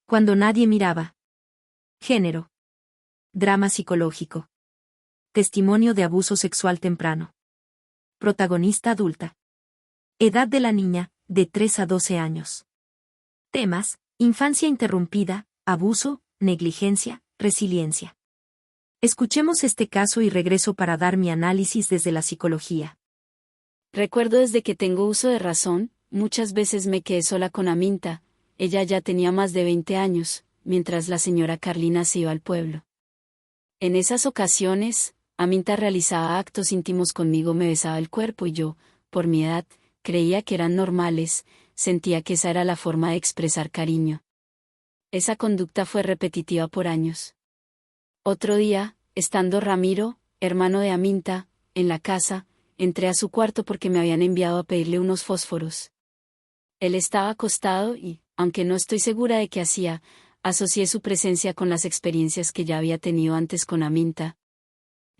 Cuando nadie miraba. Género. Drama psicológico. Testimonio de abuso sexual temprano. Protagonista adulta. Edad de la niña, de 3 a 12 años. Temas: infancia interrumpida, abuso, negligencia, resiliencia. Escuchemos este caso y regreso para dar mi análisis desde la psicología. Recuerdo desde que tengo uso de razón, muchas veces me quedé sola con Aminta. Ella ya tenía más de 20 años, mientras la señora Carlina se iba al pueblo. En esas ocasiones, Aminta realizaba actos íntimos conmigo, me besaba el cuerpo y yo, por mi edad, creía que eran normales, sentía que esa era la forma de expresar cariño. Esa conducta fue repetitiva por años. Otro día, estando Ramiro, hermano de Aminta, en la casa, entré a su cuarto porque me habían enviado a pedirle unos fósforos. Él estaba acostado y, aunque no estoy segura de qué hacía, asocié su presencia con las experiencias que ya había tenido antes con Aminta.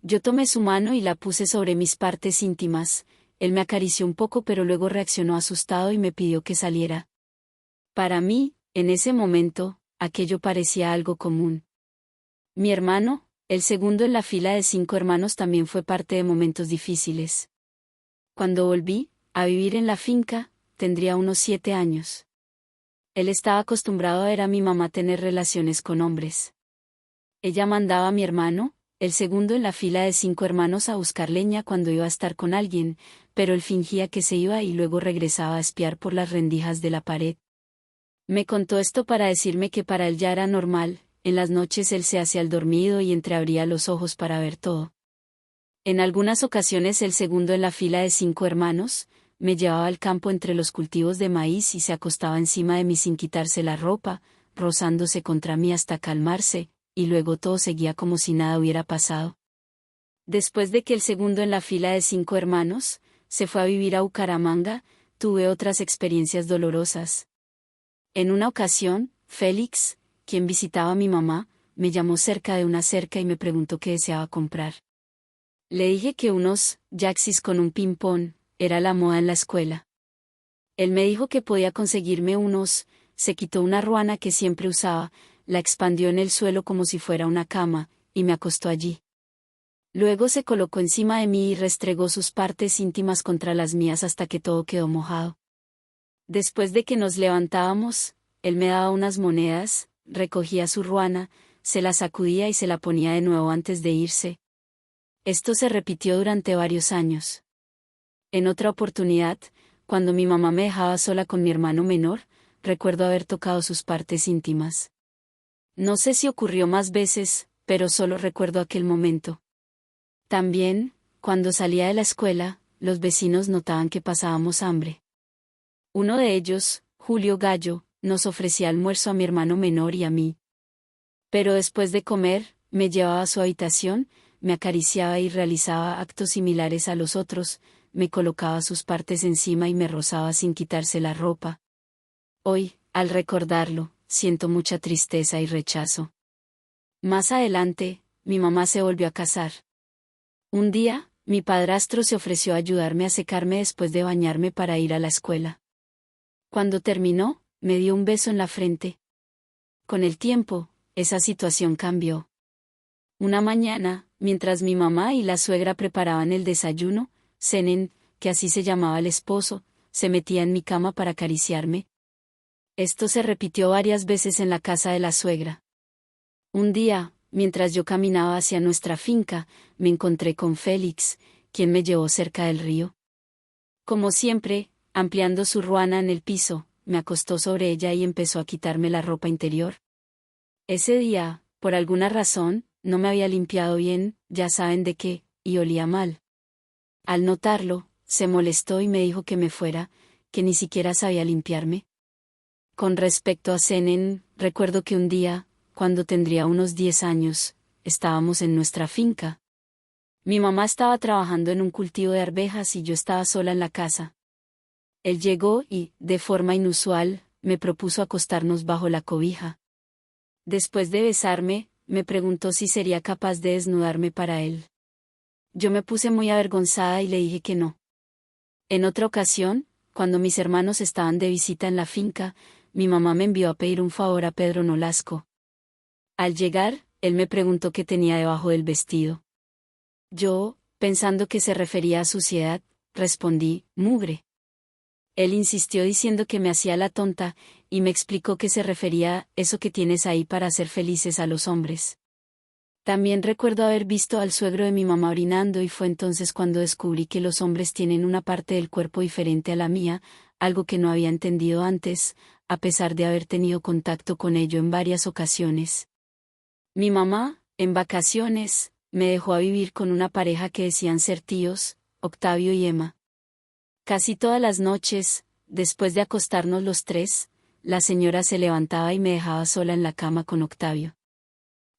Yo tomé su mano y la puse sobre mis partes íntimas. Él me acarició un poco pero luego reaccionó asustado y me pidió que saliera. Para mí, en ese momento, aquello parecía algo común. Mi hermano, el segundo en la fila de 5 hermanos, también fue parte de momentos difíciles. Cuando volví a vivir en la finca, tendría unos 7 años. Él estaba acostumbrado a ver a mi mamá tener relaciones con hombres. Ella mandaba a mi hermano, el segundo en la fila de 5 hermanos, a buscar leña cuando iba a estar con alguien, pero él fingía que se iba y luego regresaba a espiar por las rendijas de la pared. Me contó esto para decirme que para él ya era normal. En las noches él se hacía el dormido y entreabría los ojos para ver todo. En algunas ocasiones el segundo en la fila de 5 hermanos, me llevaba al campo entre los cultivos de maíz y se acostaba encima de mí sin quitarse la ropa, rozándose contra mí hasta calmarse, y luego todo seguía como si nada hubiera pasado. Después de que el segundo en la fila de 5 hermanos, se fue a vivir a Bucaramanga, tuve otras experiencias dolorosas. En una ocasión, Félix, quien visitaba a mi mamá, me llamó cerca de una cerca y me preguntó qué deseaba comprar. Le dije que unos yaxis con un ping-pong era la moda en la escuela. Él me dijo que podía conseguirme unos, se quitó una ruana que siempre usaba, la expandió en el suelo como si fuera una cama, y me acostó allí. Luego se colocó encima de mí y restregó sus partes íntimas contra las mías hasta que todo quedó mojado. Después de que nos levantábamos, él me daba unas monedas, recogía su ruana, se la sacudía y se la ponía de nuevo antes de irse. Esto se repitió durante varios años. En otra oportunidad, cuando mi mamá me dejaba sola con mi hermano menor, recuerdo haber tocado sus partes íntimas. No sé si ocurrió más veces, pero solo recuerdo aquel momento. También, cuando salía de la escuela, los vecinos notaban que pasábamos hambre. Uno de ellos, Julio Gallo, nos ofrecía almuerzo a mi hermano menor y a mí. Pero después de comer, me llevaba a su habitación, me acariciaba y realizaba actos similares a los otros, me colocaba sus partes encima y me rozaba sin quitarse la ropa. Hoy, al recordarlo, siento mucha tristeza y rechazo. Más adelante, mi mamá se volvió a casar. Un día, mi padrastro se ofreció a ayudarme a secarme después de bañarme para ir a la escuela. Cuando terminó, me dio un beso en la frente. Con el tiempo, esa situación cambió. Una mañana, mientras mi mamá y la suegra preparaban el desayuno, Zenén, que así se llamaba el esposo, se metía en mi cama para acariciarme. Esto se repitió varias veces en la casa de la suegra. Un día, mientras yo caminaba hacia nuestra finca, me encontré con Félix, quien me llevó cerca del río. Como siempre, ampliando su ruana en el piso, me acostó sobre ella y empezó a quitarme la ropa interior. Ese día, por alguna razón, no me había limpiado bien, ya saben de qué, y olía mal. Al notarlo, se molestó y me dijo que me fuera, que ni siquiera sabía limpiarme. Con respecto a Zenén, recuerdo que un día, cuando tendría unos 10 años, estábamos en nuestra finca. Mi mamá estaba trabajando en un cultivo de arvejas y yo estaba sola en la casa. Él llegó y, de forma inusual, me propuso acostarnos bajo la cobija. Después de besarme, me preguntó si sería capaz de desnudarme para él. Yo me puse muy avergonzada y le dije que no. En otra ocasión, cuando mis hermanos estaban de visita en la finca, mi mamá me envió a pedir un favor a Pedro Nolasco. Al llegar, él me preguntó qué tenía debajo del vestido. Yo, pensando que se refería a suciedad, respondí, mugre. Él insistió diciendo que me hacía la tonta, y me explicó que se refería a eso que tienes ahí para hacer felices a los hombres. También recuerdo haber visto al suegro de mi mamá orinando y fue entonces cuando descubrí que los hombres tienen una parte del cuerpo diferente a la mía, algo que no había entendido antes, a pesar de haber tenido contacto con ello en varias ocasiones. Mi mamá, en vacaciones, me dejó a vivir con una pareja que decían ser tíos, Octavio y Emma. Casi todas las noches, después de acostarnos los tres, la señora se levantaba y me dejaba sola en la cama con Octavio.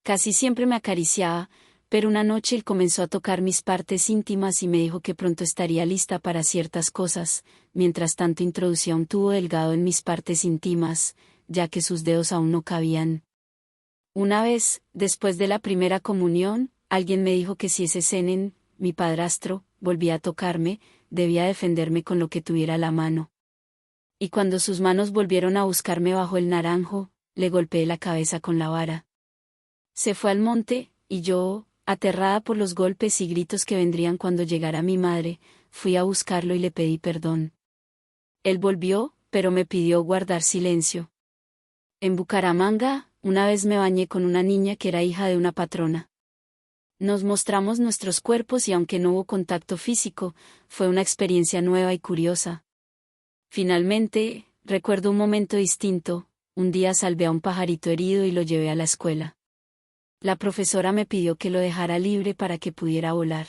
Casi siempre me acariciaba, pero una noche él comenzó a tocar mis partes íntimas y me dijo que pronto estaría lista para ciertas cosas, mientras tanto introducía un tubo delgado en mis partes íntimas, ya que sus dedos aún no cabían. Una vez, después de la primera comunión, alguien me dijo que si ese Senen, mi padrastro, volvía a tocarme, debía defenderme con lo que tuviera a la mano. Y cuando sus manos volvieron a buscarme bajo el naranjo, le golpeé la cabeza con la vara. Se fue al monte, y yo, aterrada por los golpes y gritos que vendrían cuando llegara mi madre, fui a buscarlo y le pedí perdón. Él volvió, pero me pidió guardar silencio. En Bucaramanga, una vez me bañé con una niña que era hija de una patrona. Nos mostramos nuestros cuerpos y aunque no hubo contacto físico, fue una experiencia nueva y curiosa. Finalmente, recuerdo un momento distinto, un día salvé a un pajarito herido y lo llevé a la escuela. La profesora me pidió que lo dejara libre para que pudiera volar.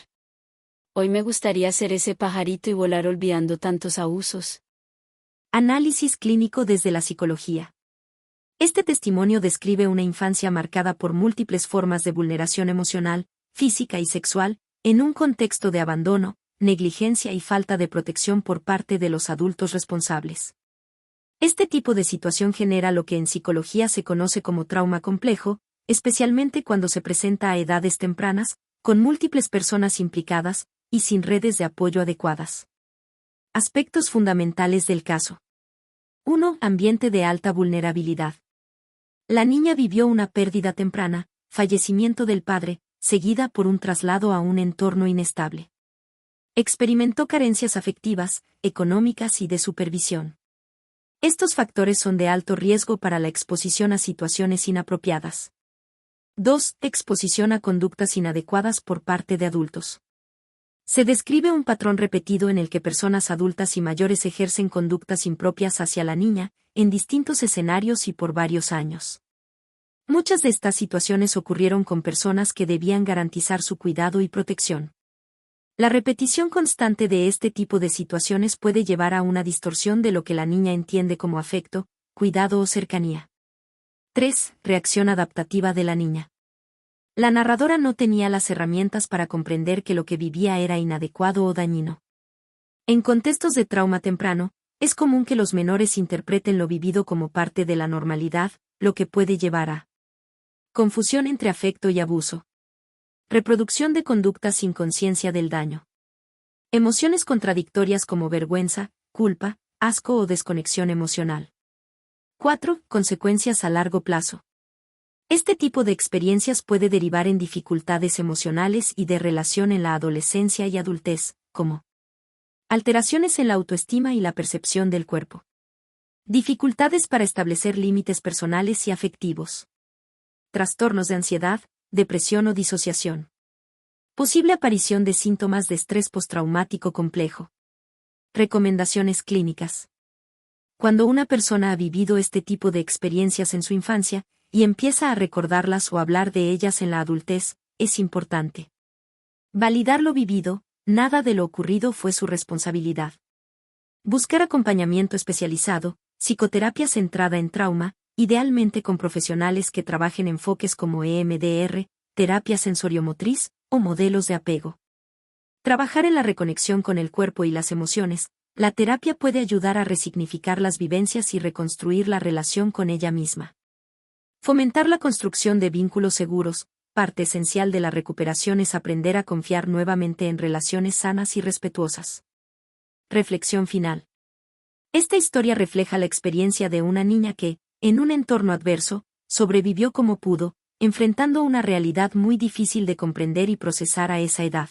Hoy me gustaría ser ese pajarito y volar olvidando tantos abusos. Análisis clínico desde la psicología. Este testimonio describe una infancia marcada por múltiples formas de vulneración emocional, física y sexual, en un contexto de abandono, negligencia y falta de protección por parte de los adultos responsables. Este tipo de situación genera lo que en psicología se conoce como trauma complejo, especialmente cuando se presenta a edades tempranas, con múltiples personas implicadas, y sin redes de apoyo adecuadas. Aspectos fundamentales del caso. 1. Ambiente de alta vulnerabilidad. La niña vivió una pérdida temprana, fallecimiento del padre, seguida por un traslado a un entorno inestable. Experimentó carencias afectivas, económicas y de supervisión. Estos factores son de alto riesgo para la exposición a situaciones inapropiadas. 2. Exposición a conductas inadecuadas por parte de adultos. Se describe un patrón repetido en el que personas adultas y mayores ejercen conductas impropias hacia la niña, en distintos escenarios y por varios años. Muchas de estas situaciones ocurrieron con personas que debían garantizar su cuidado y protección. La repetición constante de este tipo de situaciones puede llevar a una distorsión de lo que la niña entiende como afecto, cuidado o cercanía. 3. Reacción adaptativa de la niña. La narradora no tenía las herramientas para comprender que lo que vivía era inadecuado o dañino. En contextos de trauma temprano, es común que los menores interpreten lo vivido como parte de la normalidad, lo que puede llevar a confusión entre afecto y abuso. Reproducción de conductas sin conciencia del daño. Emociones contradictorias como vergüenza, culpa, asco o desconexión emocional. 4. Consecuencias a largo plazo. Este tipo de experiencias puede derivar en dificultades emocionales y de relación en la adolescencia y adultez, como alteraciones en la autoestima y la percepción del cuerpo. Dificultades para establecer límites personales y afectivos. Trastornos de ansiedad, depresión o disociación. Posible aparición de síntomas de estrés postraumático complejo. Recomendaciones clínicas. Cuando una persona ha vivido este tipo de experiencias en su infancia, y empieza a recordarlas o hablar de ellas en la adultez, es importante validar lo vivido, nada de lo ocurrido fue su responsabilidad. Buscar acompañamiento especializado, psicoterapia centrada en trauma, idealmente con profesionales que trabajen enfoques como EMDR, terapia sensoriomotriz, o modelos de apego. Trabajar en la reconexión con el cuerpo y las emociones, la terapia puede ayudar a resignificar las vivencias y reconstruir la relación con ella misma. Fomentar la construcción de vínculos seguros, parte esencial de la recuperación es aprender a confiar nuevamente en relaciones sanas y respetuosas. Reflexión final. Esta historia refleja la experiencia de una niña que, en un entorno adverso, sobrevivió como pudo, enfrentando una realidad muy difícil de comprender y procesar a esa edad.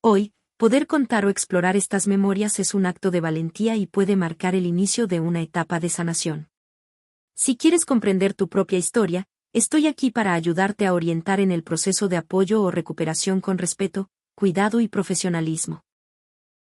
Hoy, poder contar o explorar estas memorias es un acto de valentía y puede marcar el inicio de una etapa de sanación. Si quieres comprender tu propia historia, estoy aquí para ayudarte a orientar en el proceso de apoyo o recuperación con respeto, cuidado y profesionalismo.